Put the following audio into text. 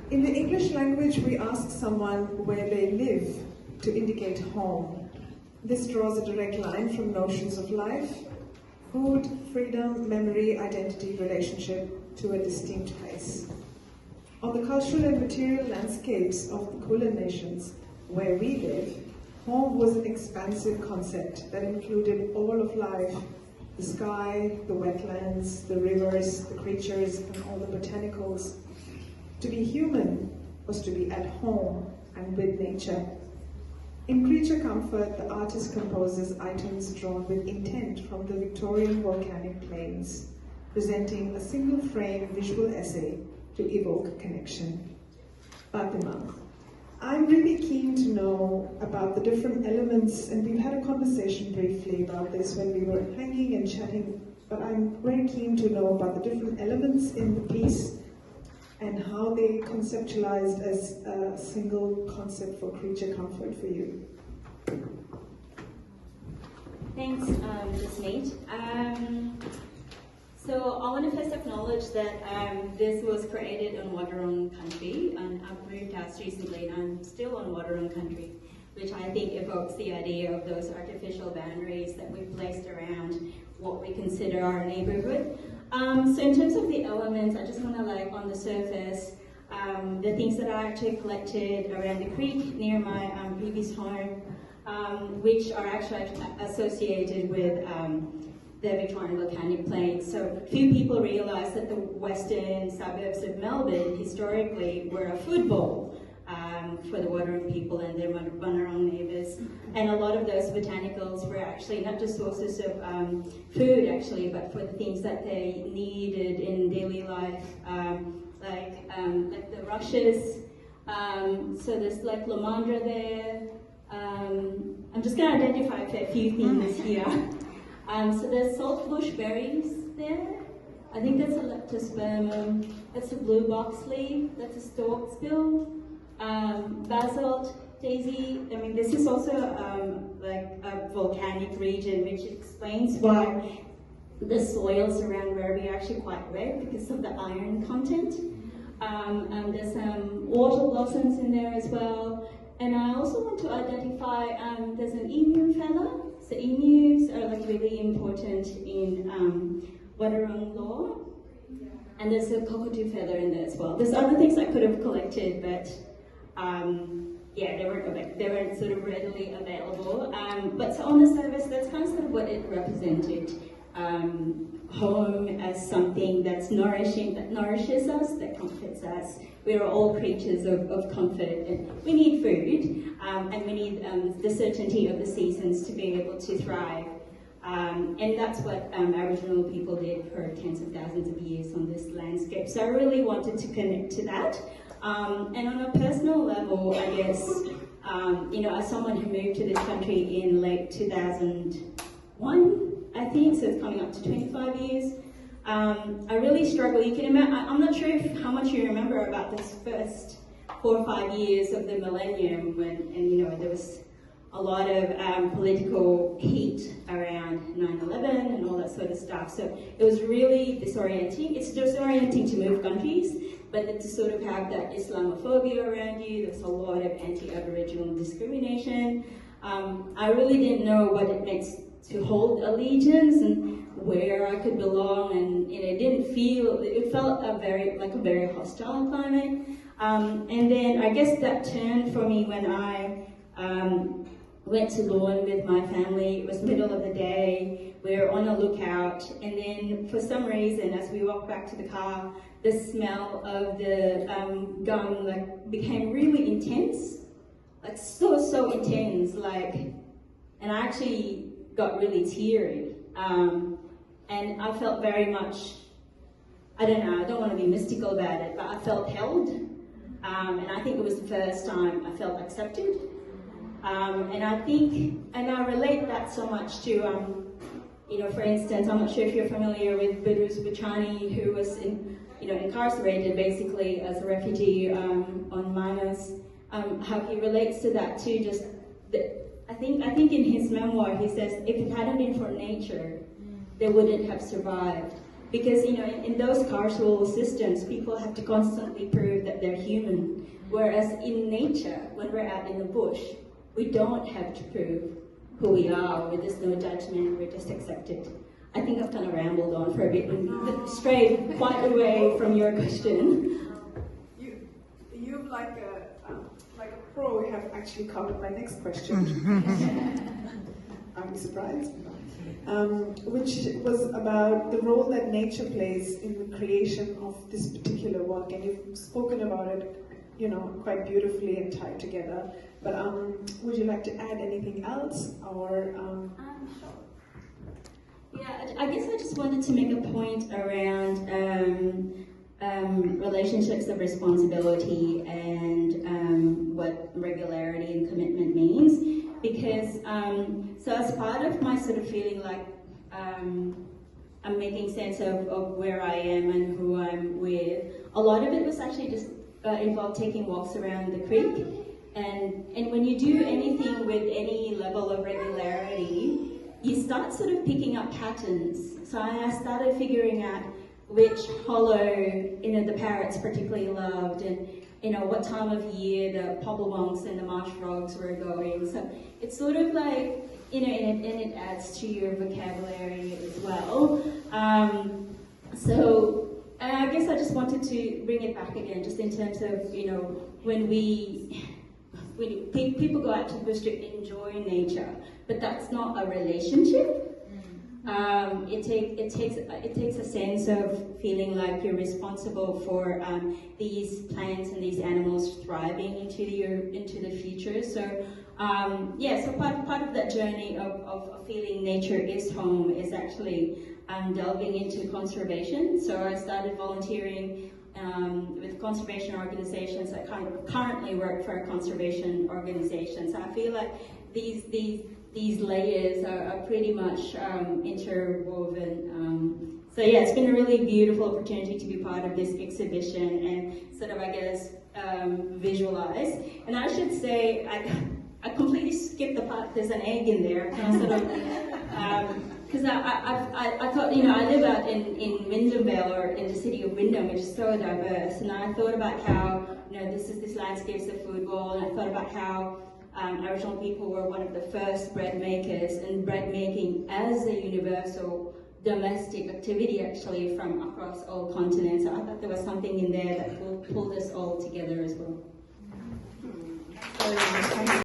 In the English language, we ask someone where they live to indicate home. This draws a direct line from notions of life, food, freedom, memory, identity, relationship to a distinct place. On the cultural and material landscapes of the Kulin nations, where we live, home was an expansive concept that included all of life: the sky, the wetlands, the rivers, the creatures, and all the botanicals. To be human was to be at home and with nature. In Creature Comfort, the artist composes items drawn with intent from the Victorian volcanic plains, presenting a single-frame visual essay to evoke connection. Fatima, I'm really keen to know about the different elements, and we've had a conversation briefly about this when we were hanging and chatting, but I'm very keen to know about the different elements in the piece and how they conceptualized as a single concept for Creature Comfort for you. Thanks, Jasmeet. So I want to first acknowledge that this was created on Wadawurrung country, and I've moved house recently and I'm still on Wadawurrung country, which I think evokes the idea of those artificial boundaries that we've placed around what we consider our neighborhood. So in terms of the elements, I just want to, like, on the surface, the things that I actually collected around the creek near my previous home, which are actually associated with the Victorian volcanic plains. So few people realize that the western suburbs of Melbourne historically were a food bowl for the Wadawurrung people and their Bunurong neighbours. And a lot of those botanicals were actually not just sources of food, actually, but for the things that they needed in daily life, like the rushes. So there's like lamandra there. I'm just going to identify a few things here. So there's saltbush berries there. I think that's a leptospermum. That's a blue box leaf. That's a storkbill. Basalt, daisy. I mean, this is also like a volcanic region, which explains why the soils around Werribee are actually quite red because of the iron content. There's some water blossoms in there as well. And I also want to identify, there's an emu feather. So emus are like really important in Wadawurrung law. And there's a cockatoo feather in there as well. There's other things I could have collected, but yeah, they weren't sort of readily available. But so on the surface, that's kind of sort of what it represented. Home as something that's nourishing, that nourishes us, that comforts us. We are all creatures of comfort, and we need food, and we need the certainty of the seasons to be able to thrive. And that's what Aboriginal people did for tens of thousands of years on this landscape. So I really wanted to connect to that. And on a personal level, I guess, you know, as someone who moved to this country in late 2001, I think, so it's coming up to 25 years, I really struggle. You can imagine, I'm not sure how much you remember about this first 4 or 5 years of the millennium when, and you know, there was a lot of political heat around 9/11 and all that sort of stuff. So it was really disorienting. It's disorienting to move countries, but to sort of have that Islamophobia around you, there's a lot of anti-Aboriginal discrimination. I really didn't know what it meant to hold allegiance and where I could belong, and it didn't feel, it felt like a very hostile climate. And then I guess that turned for me when I went to Lawn with my family. It was middle of the day, we were on a lookout, and then for some reason, as we walked back to the car, the smell of the gum like became really intense, like so intense, like, and I actually got really teary, and I felt very much, I don't know, I don't want to be mystical about it, but I felt held, and I think it was the first time I felt accepted. And I think, and I relate that so much to, you know, for instance, I'm not sure if you're familiar with Budrus Bachani, who was incarcerated basically as a refugee on Manus, how he relates to that too. Just I think in his memoir he says, if it hadn't been for nature, they wouldn't have survived. Because, you know, in those carceral systems, people have to constantly prove that they're human. human. Whereas in nature, when we're out in the bush, we don't have to prove who we are. There's no judgment, we're just accepted. I think I've kind of rambled on for a bit and strayed quite away from your question. You've like a pro, you have actually covered my next question. Are you surprised? Which was about the role that nature plays in the creation of this particular work, and you've spoken about it, quite beautifully and tied together. But would you like to add anything else, or? Sure. Yeah, I guess I just wanted to make a point around relationships of responsibility and what regularity and commitment means. Because, so as part of my sort of feeling like I'm making sense of where I am and who I'm with, a lot of it was actually just involved taking walks around the creek. And when you do anything with any level of regularity, you start sort of picking up patterns. So I started figuring out which hollow, the parrots particularly loved, and what time of year the pobblewonks and the marsh frogs were going. So it's sort of like, and it adds to your vocabulary as well. So I guess I just wanted to bring it back again, just in terms of, when people go out to the bush to enjoy nature, but that's not a relationship. It takes a sense of feeling like you're responsible for these plants and these animals thriving into the future. So so part of that journey of feeling nature is home is actually delving into conservation. So I started volunteering with conservation organizations. I currently work for a conservation organization. So I feel like these layers are pretty much interwoven. So yeah, it's been a really beautiful opportunity to be part of this exhibition and sort of, I guess, visualize. And I should say, I completely skipped the part, there's an egg in there. Because I thought, I live out in Wyndham Vale, or in the city of Wyndham, which is so diverse. And I thought about how, this landscape's a food wall, and I thought about how Aboriginal people were one of the first bread makers, and bread making as a universal domestic activity actually from across all continents. So I thought there was something in there that pulled us all together as well.